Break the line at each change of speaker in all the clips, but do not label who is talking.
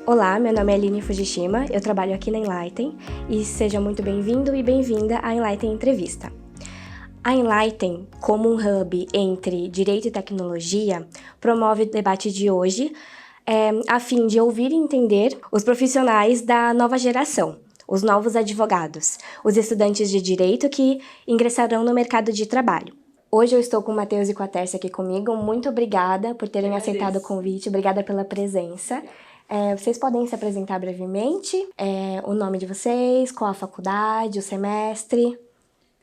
Olá, meu nome é Aline Fujishima, eu trabalho aqui na Enlighten e seja muito bem-vindo e bem-vinda à Enlighten Entrevista. A Enlighten, como um hub entre direito e tecnologia, promove o debate de hoje a fim de ouvir e entender os profissionais da nova geração, os novos advogados, os estudantes de direito que ingressarão no mercado de trabalho. Hoje eu estou com o Matheus e com a Tércia aqui comigo. Muito obrigada por terem aceitado o convite, obrigada pela presença. Vocês podem se apresentar brevemente, o nome de vocês, qual a faculdade, o semestre?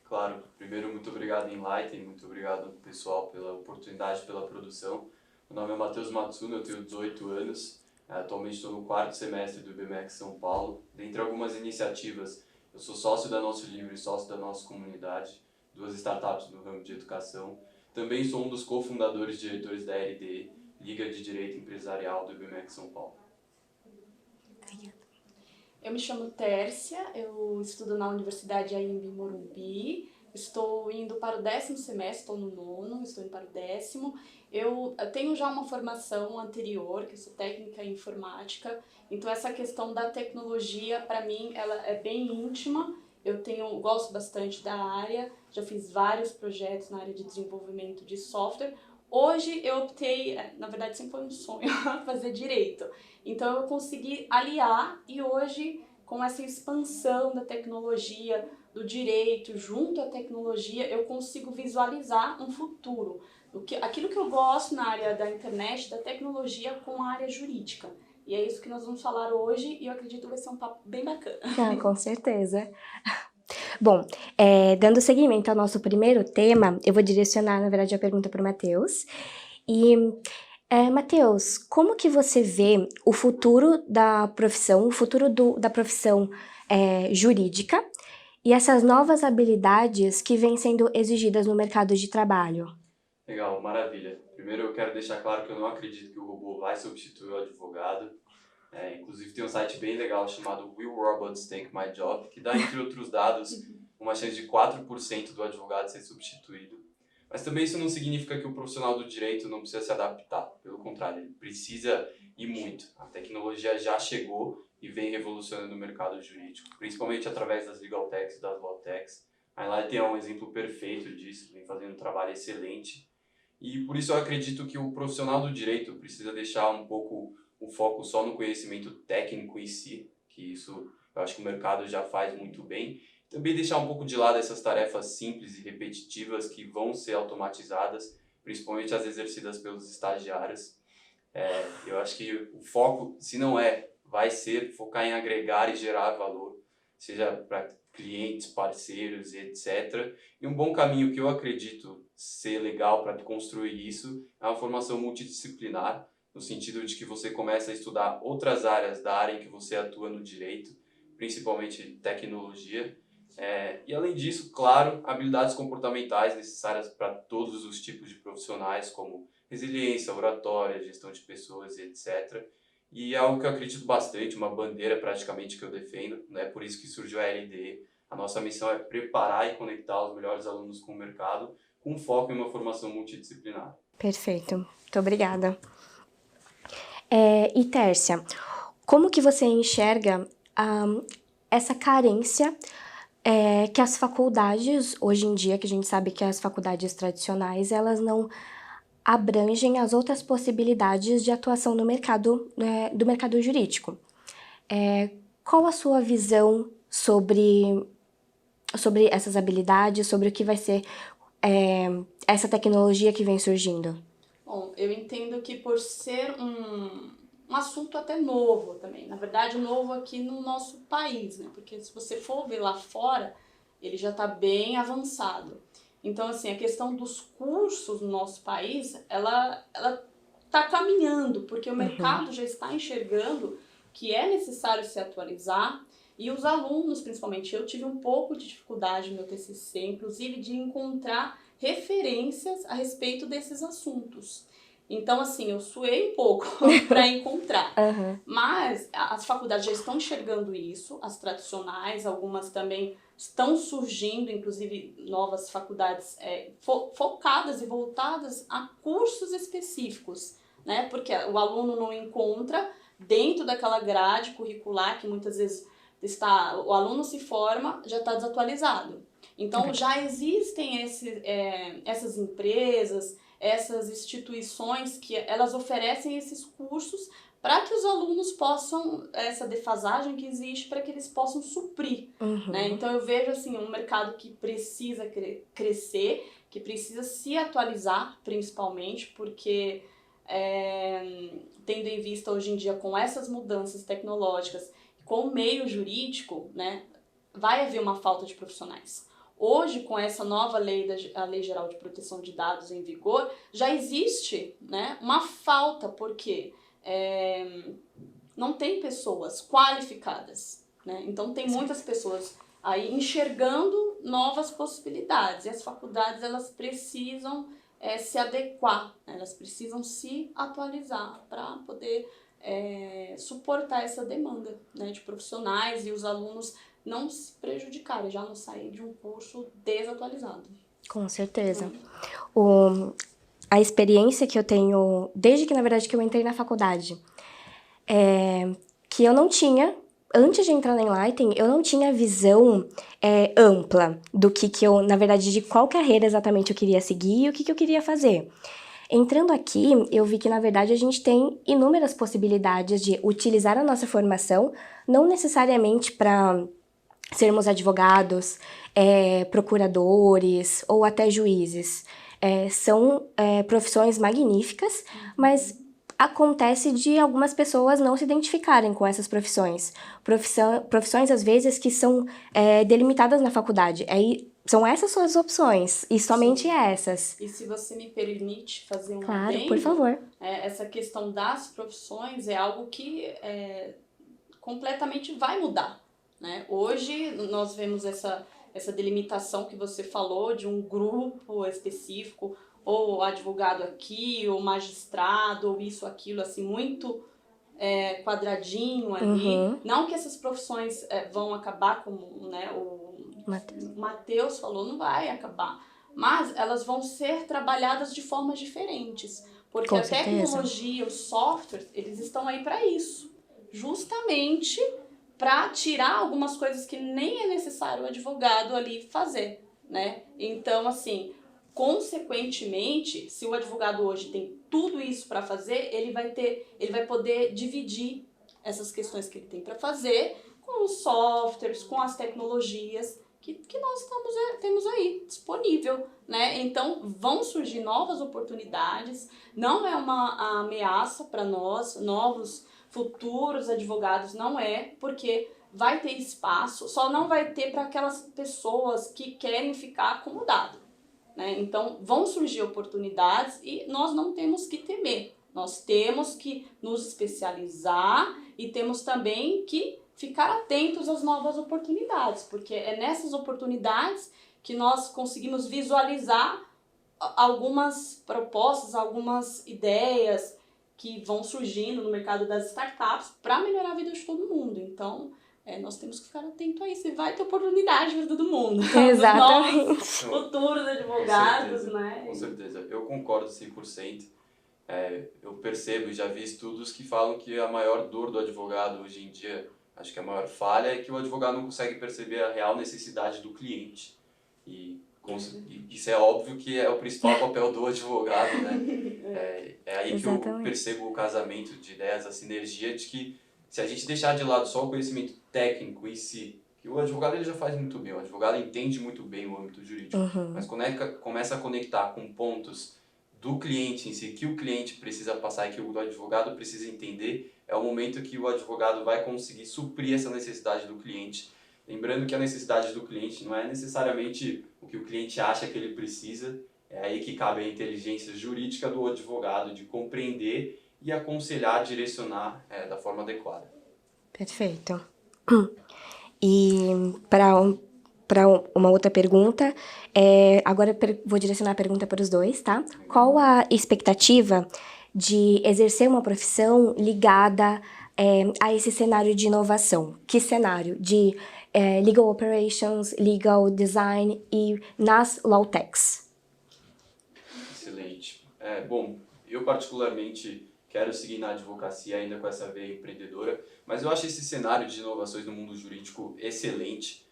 Claro, primeiro muito obrigado Enlighten, muito obrigado pessoal pela oportunidade, pela produção. Meu nome é Matheus Matsuno, eu tenho 18 anos, atualmente estou no 4º semestre do IBMEC São Paulo. Dentre algumas iniciativas, eu sou sócio da Nosso Livre, sócio da nossa comunidade, 2 startups no ramo de educação. Também sou um dos cofundadores e diretores da LDE, Liga de Direito Empresarial do IBMEC São Paulo.
Eu me chamo Tércia, eu estudo na Universidade Anhembi Morumbi, estou indo para o 10º semestre, estou no 9º, estou indo para o 10º. Eu tenho já uma formação anterior, que eu sou técnica em informática, então essa questão da tecnologia, para mim, ela é bem íntima. Gosto bastante da área, já fiz vários projetos na área de desenvolvimento de software. Hoje eu optei, na verdade sempre foi um sonho, fazer direito. Então eu consegui aliar e hoje, com essa expansão da tecnologia, do direito junto à tecnologia, eu consigo visualizar um futuro. Aquilo que eu gosto na área da internet, da tecnologia com a área jurídica. E é isso que nós vamos falar hoje e eu acredito que vai ser um papo bem bacana.
Com certeza. Bom, dando seguimento ao nosso primeiro tema, eu vou direcionar, na verdade, a pergunta para o Matheus. E, Matheus, como que você vê o futuro da profissão, da profissão jurídica e essas novas habilidades que vêm sendo exigidas no mercado de trabalho?
Legal, maravilha. Primeiro eu quero deixar claro que eu não acredito que o robô vai substituir o advogado. Inclusive tem um site bem legal chamado Will Robots Take My Job, que dá, entre outros dados, uma chance de 4% do advogado ser substituído. Mas também isso não significa que o profissional do direito não precisa se adaptar. Pelo contrário, ele precisa e muito. A tecnologia já chegou e vem revolucionando o mercado jurídico, principalmente através das legal techs e das law techs. A Enlighten é um exemplo perfeito disso, vem fazendo um trabalho excelente. E por isso eu acredito que o profissional do direito precisa deixar um pouco o foco só no conhecimento técnico em si, que isso eu acho que o mercado já faz muito bem. Também deixar um pouco de lado essas tarefas simples e repetitivas que vão ser automatizadas, principalmente as exercidas pelos estagiários. Eu acho que o foco, se não vai ser focar em agregar e gerar valor, seja para clientes, parceiros e etc. E um bom caminho que eu acredito ser legal para construir isso é uma formação multidisciplinar, no sentido de que você começa a estudar outras áreas da área em que você atua no direito, principalmente tecnologia. E além disso, claro, habilidades comportamentais necessárias para todos os tipos de profissionais, como resiliência, oratória, gestão de pessoas e etc. E é algo que eu acredito bastante, uma bandeira praticamente que eu defendo, né? Por isso que surgiu a LDE. A nossa missão é preparar e conectar os melhores alunos com o mercado, com foco em uma formação multidisciplinar.
Perfeito, muito obrigada. E Tércia, como que você enxerga essa carência que as faculdades, hoje em dia, que a gente sabe que as faculdades tradicionais, elas não abrangem as outras possibilidades de atuação no mercado, do mercado jurídico. Qual a sua visão sobre essas habilidades, sobre o que vai ser essa tecnologia que vem surgindo?
Bom, eu entendo que por ser um assunto até novo também, na verdade novo aqui no nosso país, né? Porque se você for ver lá fora, ele já está bem avançado. Então, assim, a questão dos cursos no nosso país, ela está caminhando, porque o mercado já está enxergando que é necessário se atualizar e os alunos, principalmente, eu tive um pouco de dificuldade no meu TCC, inclusive de encontrar referências a respeito desses assuntos. Então, assim, eu suei um pouco para encontrar. Mas as faculdades já estão enxergando isso, as tradicionais, algumas também estão surgindo, inclusive novas faculdades focadas e voltadas a cursos específicos, né? Porque o aluno não encontra dentro daquela grade curricular que muitas vezes o aluno se forma, já está desatualizado. Então, já existem essas empresas, essas instituições que elas oferecem esses cursos para que os alunos possam, essa defasagem que existe, para que eles possam suprir. Né? Então, eu vejo assim, um mercado que precisa crescer, que precisa se atualizar, principalmente, porque tendo em vista hoje em dia com essas mudanças tecnológicas, com o meio jurídico, né, vai haver uma falta de profissionais. Hoje, com essa nova lei, a Lei Geral de Proteção de Dados em vigor, já existe, né, uma falta, porque não tem pessoas qualificadas. Né? Então, tem muitas pessoas aí enxergando novas possibilidades. E as faculdades, elas precisam se adequar, né? Elas precisam se atualizar para poder suportar essa demanda, né, de profissionais e os alunos não se prejudicarem, já não sair de um curso desatualizado.
Com certeza. A experiência que eu tenho, desde que, na verdade, que eu entrei na faculdade, que eu não tinha, antes de entrar na Enlighten, eu não tinha visão ampla do que eu, na verdade, de qual carreira exatamente eu queria seguir e o que eu queria fazer. Entrando aqui, eu vi que, na verdade, a gente tem inúmeras possibilidades de utilizar a nossa formação, não necessariamente para sermos advogados, procuradores ou até juízes. São profissões magníficas, mas acontece de algumas pessoas não se identificarem com essas profissões. Profissões, às vezes, que são delimitadas na faculdade. São essas suas opções, e somente essas.
E se você me permite fazer um
Claro,
adendo,
por favor.
Essa questão das profissões é algo que completamente vai mudar. Né? Hoje, nós vemos essa delimitação que você falou de um grupo específico, ou advogado aqui, ou magistrado, ou isso, aquilo, assim, muito quadradinho ali. Não que essas profissões vão acabar, como, né, o Matheus falou, não vai acabar. Mas elas vão ser trabalhadas de formas diferentes. Porque a tecnologia, os softwares, eles estão aí para isso. Justamente para tirar algumas coisas que nem é necessário o advogado ali fazer, né? Então, assim, consequentemente, se o advogado hoje tem tudo isso para fazer, ele vai poder dividir essas questões que ele tem para fazer com os softwares, com as tecnologias que nós temos aí disponível, né? Então, vão surgir novas oportunidades, não é uma ameaça para nós, novos futuros advogados, não é, porque vai ter espaço, só não vai ter para aquelas pessoas que querem ficar acomodado, né? Então, vão surgir oportunidades e nós não temos que temer, nós temos que nos especializar e temos também que ficar atentos às novas oportunidades, porque é nessas oportunidades que nós conseguimos visualizar algumas propostas, algumas ideias que vão surgindo no mercado das startups para melhorar a vida de todo mundo. Então, nós temos que ficar atento a isso. E vai ter oportunidade para todo mundo.
Exatamente.
Os futuros advogados, né?
Com certeza. Eu concordo 100%. Eu percebo e já vi estudos que falam que a maior dor do advogado hoje em dia, acho que a maior falha, é que o advogado não consegue perceber a real necessidade do cliente. E isso é óbvio que é o principal papel do advogado, né? É aí que eu percebo o casamento de ideias, a sinergia de que se a gente deixar de lado só o conhecimento técnico em si, que o advogado ele já faz muito bem, o advogado entende muito bem o âmbito jurídico, mas começa a conectar com pontos do cliente em si, que o cliente precisa passar e que o advogado precisa entender, é o momento que o advogado vai conseguir suprir essa necessidade do cliente. Lembrando que a necessidade do cliente não é necessariamente o que o cliente acha que ele precisa, é aí que cabe a inteligência jurídica do advogado, de compreender e aconselhar, direcionar da forma adequada.
Perfeito. E para uma outra pergunta, agora eu vou direcionar a pergunta para os dois, tá? Qual a expectativa de exercer uma profissão ligada a esse cenário de inovação? Que cenário? De legal operations, legal design e nas law techs?
Excelente. Bom, eu particularmente quero seguir na advocacia ainda com essa veia empreendedora, mas eu acho esse cenário de inovações no mundo jurídico excelente.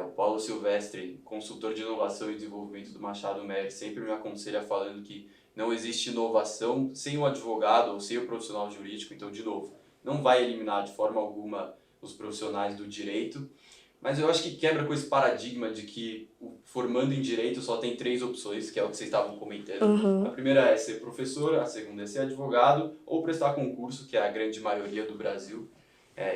O Paulo Silvestre, consultor de inovação e desenvolvimento do Machado Mery, sempre me aconselha falando que não existe inovação sem o advogado ou sem o profissional jurídico. Então, de novo, não vai eliminar de forma alguma os profissionais do direito, mas eu acho que quebra com esse paradigma de que formando em direito só tem 3 opções, que é o que vocês estavam comentando.
Uhum.
A primeira é ser professor, a segunda é ser advogado ou prestar concurso, que é a grande maioria do Brasil.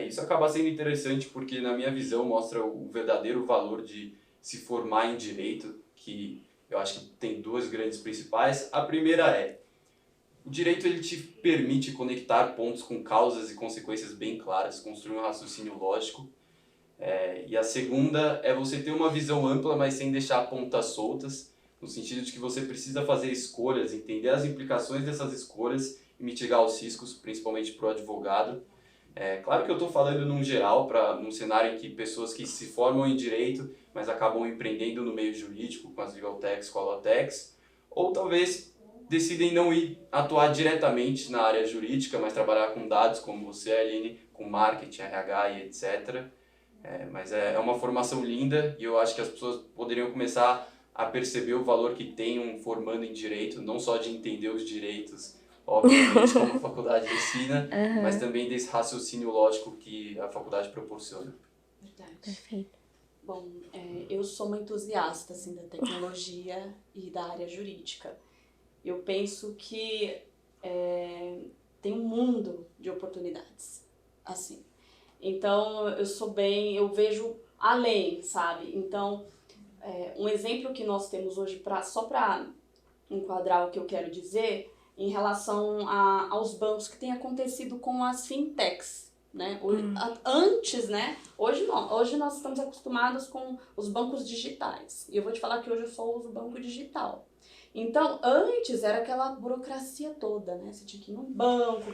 Isso acaba sendo interessante porque, na minha visão, mostra o verdadeiro valor de se formar em direito, que eu acho que tem 2 grandes principais. A primeira é, o direito ele te permite conectar pontos com causas e consequências bem claras, construir um raciocínio lógico. E a segunda é você ter uma visão ampla, mas sem deixar pontas soltas, no sentido de que você precisa fazer escolhas, entender as implicações dessas escolhas e mitigar os riscos, principalmente para o advogado. Claro que eu estou falando num geral, num cenário em que pessoas que se formam em direito, mas acabam empreendendo no meio jurídico, com as legal techs, com a law techs, ou talvez decidem não ir atuar diretamente na área jurídica, mas trabalhar com dados, como você, Aline, com marketing, RH e etc. Mas é uma formação linda e eu acho que as pessoas poderiam começar a perceber o valor que tem um formando em direito, não só de entender os direitos, obviamente, como a faculdade ensina, mas também desse raciocínio lógico que a faculdade proporciona.
Verdade.
Perfeito.
Bom, eu sou uma entusiasta assim, da tecnologia e da área jurídica. Eu penso que tem um mundo de oportunidades, assim. Então, eu vejo além, sabe? Então, um exemplo que nós temos hoje, só para enquadrar o que eu quero dizer, em relação aos bancos que tem acontecido com as fintechs, né? Antes, né? Hoje não. Hoje nós estamos acostumados com os bancos digitais. E eu vou te falar que hoje eu só uso banco digital. Então, antes era aquela burocracia toda, né? Você tinha que ir num banco,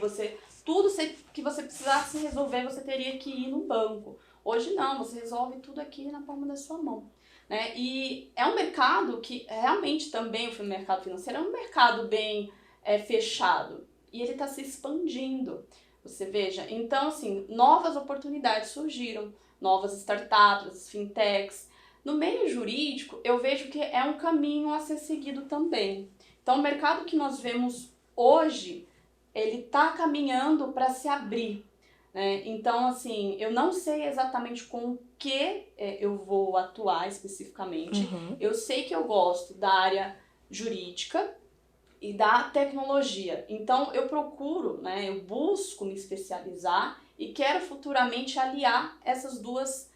tudo que você precisasse resolver, você teria que ir no banco. Hoje não, você resolve tudo aqui na palma da sua mão. Né? E é um mercado que realmente também, o mercado financeiro é um mercado bem fechado. E ele está se expandindo, você veja. Então, assim, novas oportunidades surgiram, novas startups, fintechs. No meio jurídico, eu vejo que é um caminho a ser seguido também. Então, o mercado que nós vemos hoje, ele está caminhando para se abrir. Né? Então, assim, eu não sei exatamente com o que eu vou atuar especificamente. Eu sei que eu gosto da área jurídica e da tecnologia. Então, eu procuro, né, eu busco me especializar e quero futuramente aliar essas duas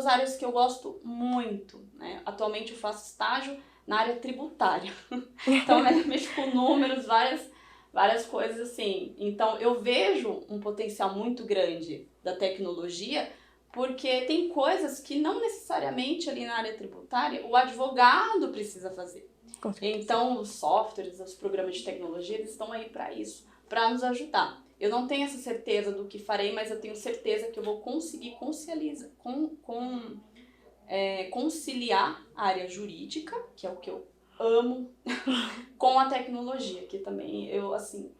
áreas que eu gosto muito. Né? Atualmente eu faço estágio na área tributária. Então, eu mexo com números, várias coisas assim. Então, eu vejo um potencial muito grande da tecnologia, porque tem coisas que não necessariamente ali na área tributária o advogado precisa fazer. Então, os softwares, os programas de tecnologia, eles estão aí para isso, para nos ajudar. Eu não tenho essa certeza do que farei, mas eu tenho certeza que eu vou conseguir conciliar a área jurídica, que é o que eu amo, com a tecnologia, que também eu, assim,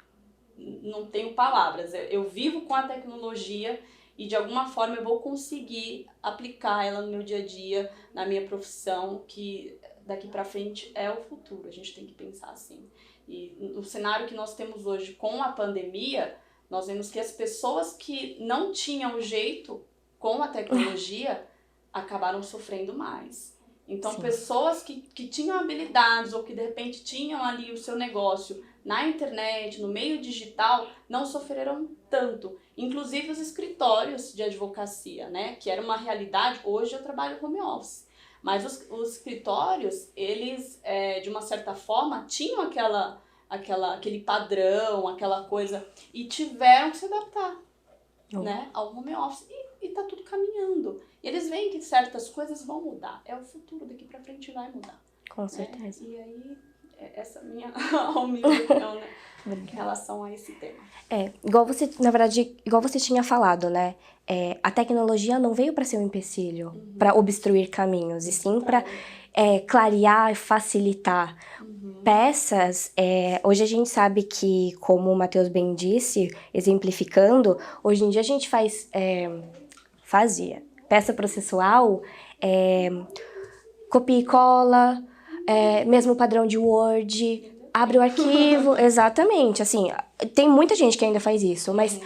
não tenho palavras. Eu vivo com a tecnologia e, de alguma forma, eu vou conseguir aplicar ela no meu dia a dia, na minha profissão, que daqui para frente é o futuro. A gente tem que pensar assim. E no cenário que nós temos hoje com a pandemia, nós vemos que as pessoas que não tinham jeito com a tecnologia acabaram sofrendo mais. Então, sim, pessoas que tinham habilidades ou que de repente tinham ali o seu negócio na internet, no meio digital, não sofreram tanto. Inclusive os escritórios de advocacia, né? Que era uma realidade. Hoje eu trabalho home office. Mas os escritórios, eles, de uma certa forma, tinham aquele padrão, aquela coisa, e tiveram que se adaptar, né, ao home office. E tá tudo caminhando. E eles veem que certas coisas vão mudar. É o futuro, daqui pra frente vai mudar.
Com certeza.
E aí, essa minha humilde opinião, né, em relação a esse tema.
Igual você tinha falado, né? A tecnologia não veio para ser um empecilho, para obstruir caminhos, e sim para clarear e facilitar peças. Hoje a gente sabe que, como o Matheus bem disse, exemplificando, hoje em dia a gente fazia peça processual, copia e cola, mesmo padrão de Word, abre o arquivo, exatamente, assim, tem muita gente que ainda faz isso, mas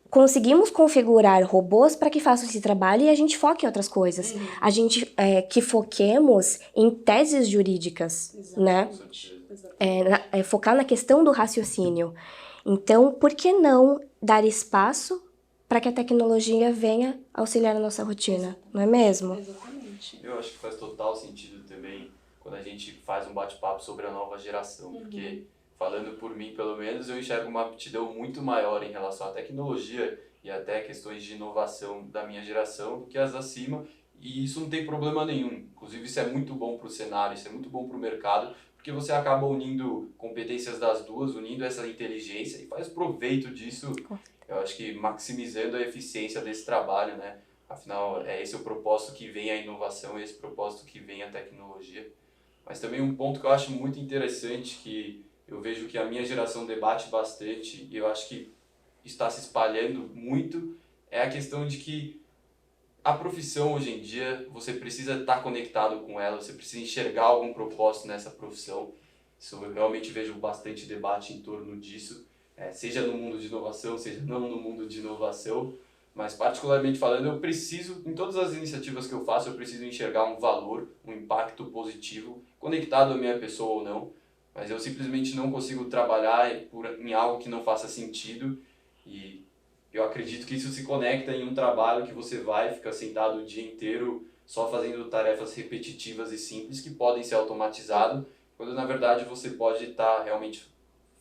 conseguimos configurar robôs para que façam esse trabalho e a gente foque em outras coisas. A gente que foquemos em teses jurídicas, né? Focar na questão do raciocínio. Então, por que não dar espaço para que a tecnologia venha auxiliar a nossa rotina, não é mesmo?
Exatamente.
Eu acho que faz total sentido também quando a gente faz um bate-papo sobre a nova geração, porque falando por mim, pelo menos, eu enxergo uma aptidão muito maior em relação à tecnologia e até questões de inovação da minha geração do que as acima, e isso não tem problema nenhum. Inclusive, isso é muito bom para o cenário, isso é muito bom para o mercado, porque você acaba unindo competências das duas, unindo essa inteligência e faz proveito disso, eu acho que maximizando a eficiência desse trabalho, né? Afinal, é esse o propósito que vem a inovação, é esse o propósito que vem a tecnologia. Mas também um ponto que eu acho muito interessante, que eu vejo que a minha geração debate bastante, e eu acho que está se espalhando muito, é a questão de que a profissão hoje em dia, você precisa estar conectado com ela, você precisa enxergar algum propósito nessa profissão. Isso eu realmente vejo bastante debate em torno disso, seja no mundo de inovação, seja não no mundo de inovação. Mas particularmente falando, eu preciso, em todas as iniciativas que eu faço, eu preciso enxergar um valor, um impacto positivo, conectado à minha pessoa ou não. Mas eu simplesmente não consigo trabalhar em algo que não faça sentido, e eu acredito que isso se conecta em um trabalho que você vai ficar sentado o dia inteiro só fazendo tarefas repetitivas e simples que podem ser automatizadas, quando na verdade você pode estar realmente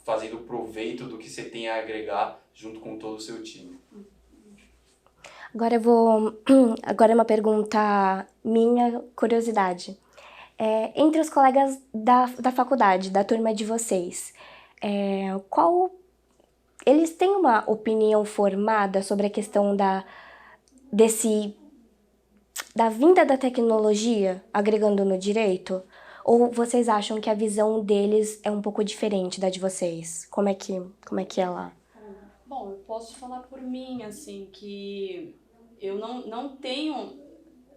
fazendo proveito do que você tem a agregar junto com todo o seu time.
Agora é uma pergunta minha, curiosidade. Entre os colegas da faculdade, da turma de vocês, eles têm uma opinião formada sobre a questão da vinda da tecnologia agregando no direito? Ou vocês acham que a visão deles é um pouco diferente da de vocês? Como é que é lá?
Bom, eu posso falar por mim, assim, que eu não tenho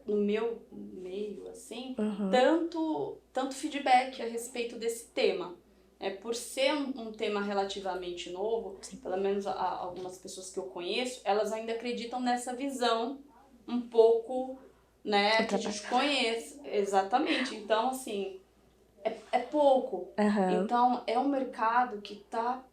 no meu meio, assim, tanto feedback a respeito desse tema. Por ser um tema relativamente novo, pelo menos algumas pessoas que eu conheço, elas ainda acreditam nessa visão um pouco, né, que a gente conhece. Exatamente. Então, assim, é pouco. Então, é um mercado que tá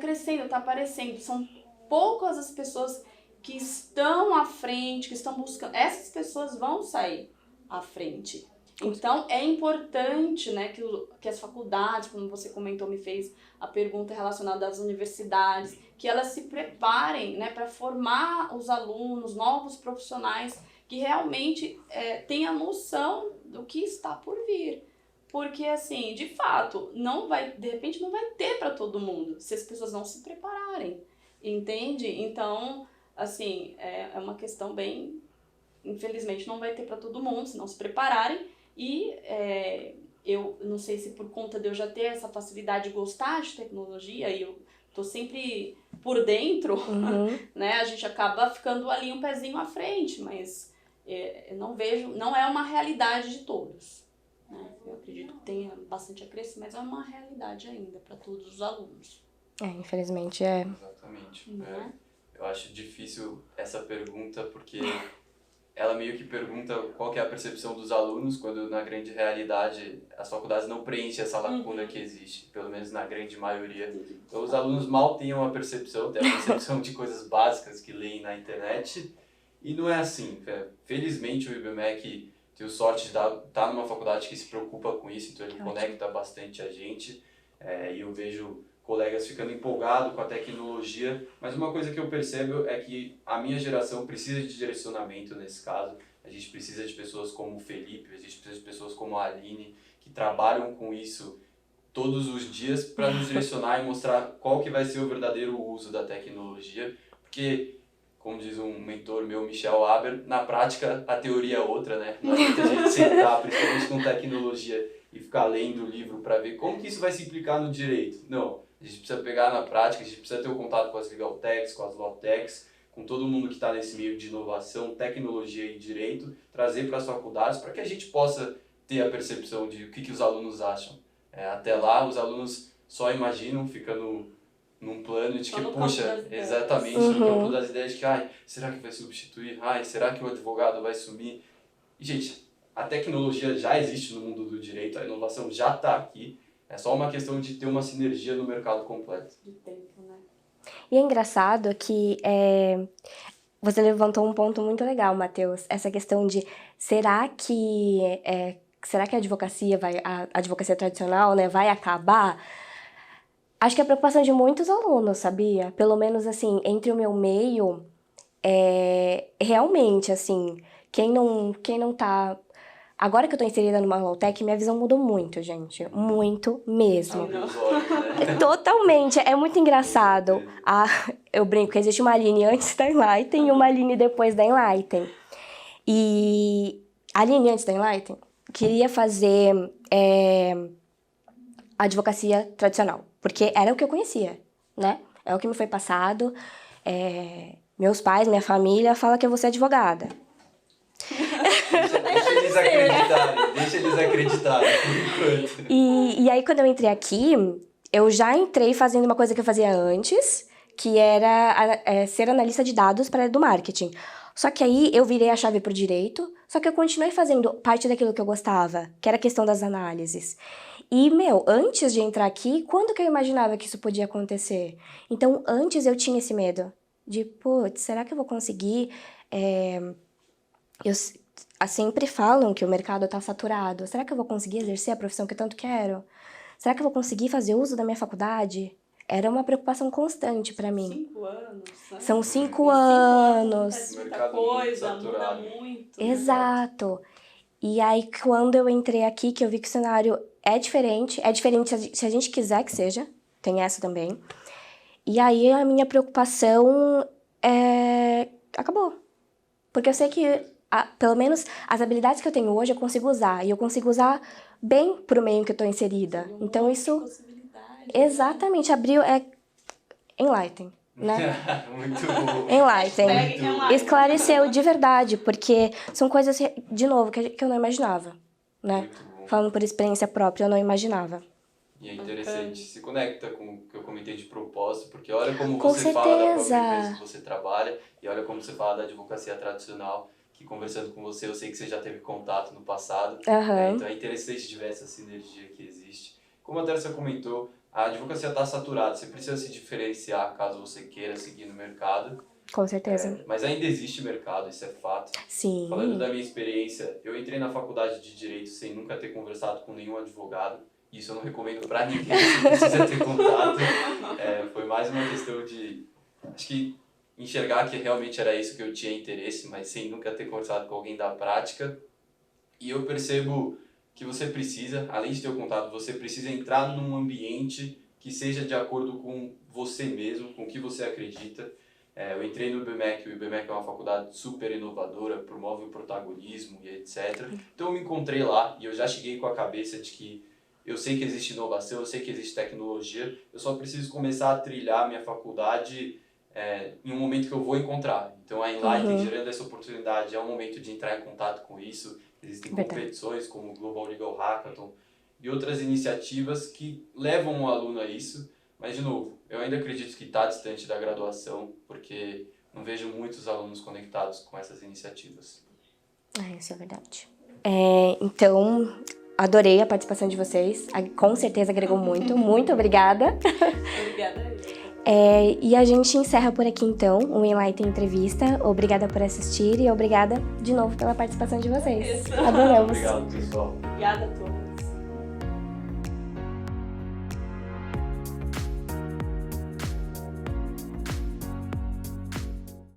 crescendo, tá aparecendo. São poucas as pessoas que estão à frente, que estão buscando. Essas pessoas vão sair à frente. Então, é importante, né, que as faculdades, como você comentou, me fez a pergunta relacionada às universidades, que elas se preparem, né, para formar os alunos, novos profissionais, que realmente tenham noção do que está por vir. Porque, assim, de fato, de repente não vai ter para todo mundo, se as pessoas não se prepararem, entende? Então, assim, é uma questão bem... Infelizmente não vai ter para todo mundo, se não se prepararem. E eu não sei se por conta de eu já ter essa facilidade de gostar de tecnologia, e eu tô sempre por dentro, né? A gente acaba ficando ali um pezinho à frente, mas eu não vejo, não é uma realidade de todos. Eu acredito que tenha bastante a crescer, mas é uma realidade ainda para todos os alunos.
Infelizmente
Exatamente. Eu acho difícil essa pergunta, porque ela meio que pergunta qual que é a percepção dos alunos, quando na grande realidade as faculdades não preenchem essa lacuna que existe, pelo menos na grande maioria. Então os alunos mal têm uma percepção, têm a percepção de coisas básicas que leem na internet, e não é assim. Felizmente o IBMEC tenho sorte de estar numa faculdade que se preocupa com isso, então ele conecta bastante a gente, e eu vejo colegas ficando empolgados com a tecnologia, mas uma coisa que eu percebo é que a minha geração precisa de direcionamento nesse caso. A gente precisa de pessoas como o Felipe, a gente precisa de pessoas como a Aline, que trabalham com isso todos os dias para nos direcionar e mostrar qual que vai ser o verdadeiro uso da tecnologia, porque como diz um mentor meu, Michel Haber, na prática a teoria é outra, né? Não adianta a gente sentar, principalmente com tecnologia, e ficar lendo o livro para ver como que isso vai se implicar no direito. Não, a gente precisa pegar na prática, a gente precisa ter o contato com as legal techs, com as law techs, com todo mundo que está nesse meio de inovação, tecnologia e direito, trazer para as faculdades para que a gente possa ter a percepção de o que os alunos acham. Até lá, os alunos só imaginam, ficando num plano de que, puxa, exatamente, no campo das ideias de que, será que vai substituir? Será que o advogado vai sumir? E, gente, a tecnologia já existe no mundo do direito, a inovação já está aqui, é só uma questão de ter uma sinergia no mercado completo.
De tempo, né?
E é engraçado que você levantou um ponto muito legal, Matheus, essa questão de será que a advocacia tradicional, né, vai acabar? Acho que é a preocupação de muitos alunos, sabia? Pelo menos, assim, entre o meu meio, realmente, assim, quem não tá... Agora que eu tô inserida numa law tech, minha visão mudou muito, gente. Muito mesmo.
Abre os olhos, né?
Totalmente. É muito engraçado. Eu brinco que existe uma Aline antes da Enlighten e uma Aline depois da Enlighten. E a Aline antes da Enlighten queria fazer advocacia tradicional, porque era o que eu conhecia, né? É o que me foi passado. Meus pais, minha família falam que eu vou ser advogada.
Deixa eles acreditarem, por enquanto.
E aí, quando eu entrei aqui, eu já entrei fazendo uma coisa que eu fazia antes, que era ser analista de dados para a área do marketing. Só que aí eu virei a chave pro direito, só que eu continuei fazendo parte daquilo que eu gostava, que era a questão das análises. E, antes de entrar aqui, quando que eu imaginava que isso podia acontecer? Então, antes eu tinha esse medo de, putz, será que eu vou conseguir... Sempre falam que o mercado está saturado. Será que eu vou conseguir exercer a profissão que eu tanto quero? Será que eu vou conseguir fazer uso da minha faculdade? Era uma preocupação constante para mim.
5 anos. Né?
São 5 anos.
Muita coisa, muda muito.
Exato. E aí, quando eu entrei aqui, que eu vi que o cenário é diferente se a gente quiser que seja, tem essa também. E aí, a minha preocupação acabou. Porque eu sei que, pelo menos, as habilidades que eu tenho hoje eu consigo usar. E eu consigo usar bem pro meio que eu tô inserida. Então, isso... Exatamente, abriu... Enlighten, né?
Muito bom.
Enlighten. Esclareceu de verdade, porque são coisas, de novo, que eu não imaginava, né? Falando por experiência própria, eu não imaginava.
E é interessante, se conecta com o que eu comentei de propósito, porque olha como
Com
você fala da própria
certeza.
empresa que você trabalha e olha como você fala da advocacia tradicional, que conversando com você eu sei que você já teve contato no passado. Então é interessante de ver essa sinergia que existe. Como a Tércia comentou, a advocacia está saturada, você precisa se diferenciar caso você queira seguir no mercado.
Com certeza.
Mas ainda existe mercado, isso é fato.
Sim.
Falando da minha experiência, eu entrei na faculdade de Direito sem nunca ter conversado com nenhum advogado. Isso eu não recomendo pra ninguém, você precisa ter contato. Foi mais uma questão de, acho que, enxergar que realmente era isso que eu tinha interesse, mas sem nunca ter conversado com alguém da prática. E eu percebo que você precisa, além de ter o contato, você precisa entrar num ambiente que seja de acordo com você mesmo, com o que você acredita. Eu entrei no IBMEC, o IBMEC é uma faculdade super inovadora, promove o protagonismo e etc. Então eu me encontrei lá e eu já cheguei com a cabeça de que eu sei que existe inovação, eu sei que existe tecnologia, eu só preciso começar a trilhar minha faculdade em um momento que eu vou encontrar. Então a Enlighten, gerando essa oportunidade, é um momento de entrar em contato com isso. Existem competições como o Global Legal Hackathon e outras iniciativas que levam o aluno a isso. Mas, de novo, eu ainda acredito que está distante da graduação, porque não vejo muitos alunos conectados com essas iniciativas.
Isso é verdade. Então, adorei a participação de vocês. Com certeza agregou muito. Muito obrigada.
Obrigada.
E a gente encerra por aqui, então, o Enlighten Entrevista. Obrigada por assistir e obrigada de novo pela participação de vocês. Adoramos.
Obrigado, pessoal.
Obrigada a todos.